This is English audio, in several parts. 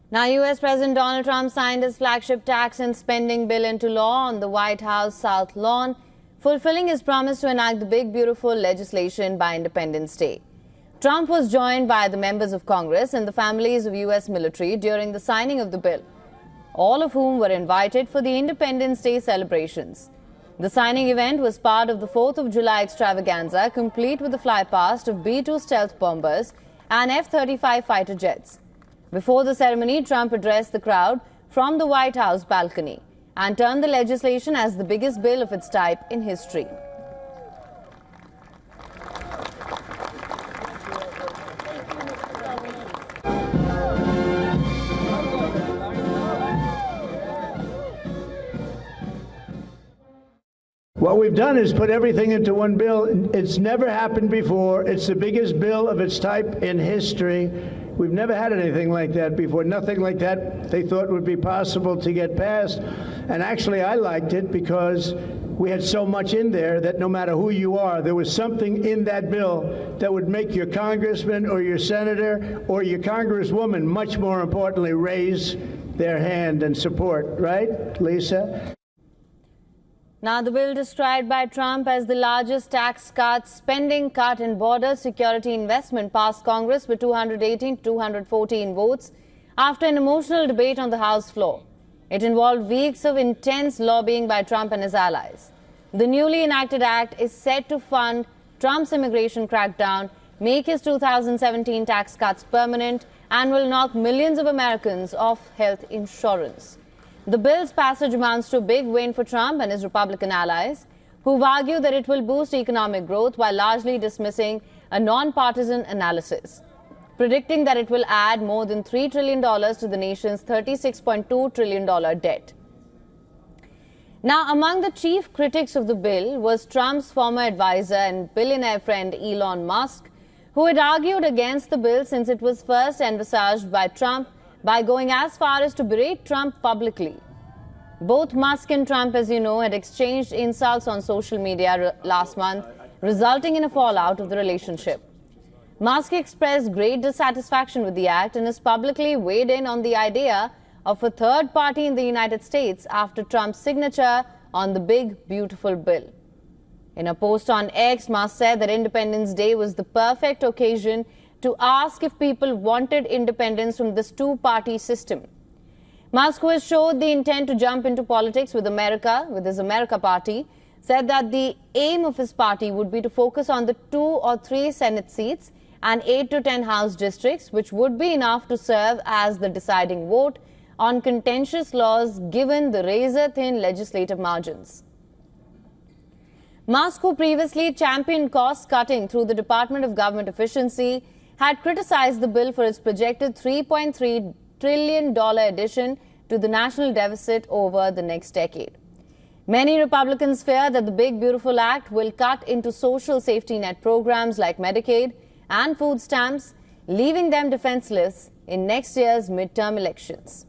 Now, U.S. President Donald Trump signed his flagship tax and spending bill into law on the White House South Lawn, fulfilling his promise to enact the big, beautiful legislation by Independence Day. Trump was joined by the members of Congress and the families of U.S. military during the signing of the bill, all of whom were invited for the Independence Day celebrations. The signing event was part of the 4th of July extravaganza, complete with the flypast of B-2 stealth bombers and F-35 fighter jets. Before the ceremony, Trump addressed the crowd from the White House balcony and termed the legislation as the biggest bill of its type in history. What we've done is put everything into one bill. It's never happened before. It's the biggest bill of its type in history. We've never had anything like that before. Nothing like that they thought would be possible to get passed. And actually, I liked it because we had so much in there that no matter who you are, there was something in that bill that would make your congressman or your senator or your congresswoman, much more importantly, raise their hand and support. Right, Lisa? Now, the bill described by Trump as the largest tax cut, spending cut and border security investment passed Congress with 218 to 214 votes after an emotional debate on the House floor. It involved weeks of intense lobbying by Trump and his allies. The newly enacted act is set to fund Trump's immigration crackdown, make his 2017 tax cuts permanent, and will knock millions of Americans off health insurance. The bill's passage amounts to a big win for Trump and his Republican allies, who've argued that it will boost economic growth while largely dismissing a non-partisan analysis, predicting that it will add more than $3 trillion to the nation's $36.2 trillion debt. Now, among the chief critics of the bill was Trump's former advisor and billionaire friend Elon Musk, who had argued against the bill since it was first envisaged by Trump, by going as far as to berate Trump publicly. Both Musk and Trump, as you know, had exchanged insults on social media last month, resulting in a fallout of the relationship. Musk expressed great dissatisfaction with the act and has publicly weighed in on the idea of a third party in the United States after Trump's signature on the big, beautiful bill. In a post on X, Musk said that Independence Day was the perfect occasion to ask if people wanted independence from this two-party system. Musk, who has showed the intent to jump into politics with his America party, said that the aim of his party would be to focus on the 2 or 3 Senate seats and 8 to 10 House districts, which would be enough to serve as the deciding vote on contentious laws given the razor-thin legislative margins. Musk, who previously championed cost-cutting through the Department of Government Efficiency, had criticized the bill for its projected $3.3 trillion addition to the national deficit over the next decade. Many Republicans fear that the Big Beautiful Act will cut into social safety net programs like Medicaid and food stamps, leaving them defenseless in next year's midterm elections.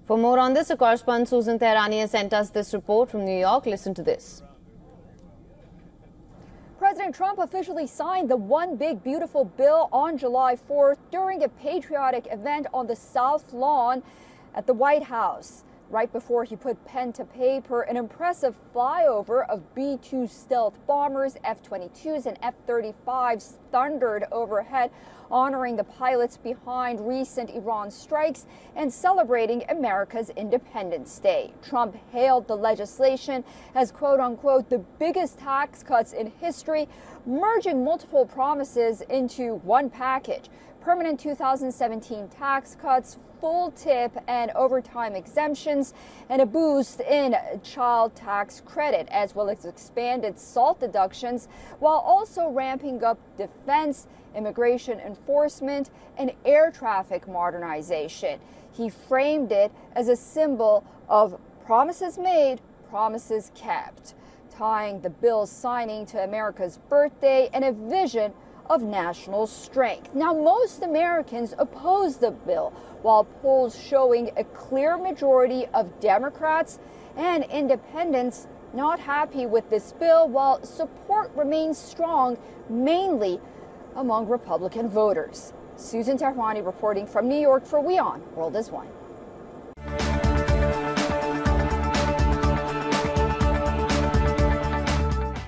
For more on this, our correspondent Susan Tehrani has sent us this report from New York. Listen to this. President Trump officially signed the One Big Beautiful Bill on July 4th during a patriotic event on the South Lawn at the White House. Right before he put pen to paper, an impressive flyover of B-2 stealth bombers, F-22s, and F-35s thundered overhead, honoring the pilots behind recent Iran strikes and celebrating America's Independence Day. Trump hailed the legislation as, quote-unquote, the biggest tax cuts in history, merging multiple promises into one package. Permanent 2017 tax cuts, full tip and overtime exemptions, and a boost in child tax credit, as well as expanded SALT deductions, while also ramping up defense, immigration enforcement, and air traffic modernization. He framed it as a symbol of promises made, promises kept, tying the bill's signing to America's birthday and a vision of national strength. Now, most Americans oppose the bill, while polls showing a clear majority of Democrats and independents not happy with this bill, while support remains strong, mainly among Republican voters. Susan Tehrani reporting from New York for WION World is One.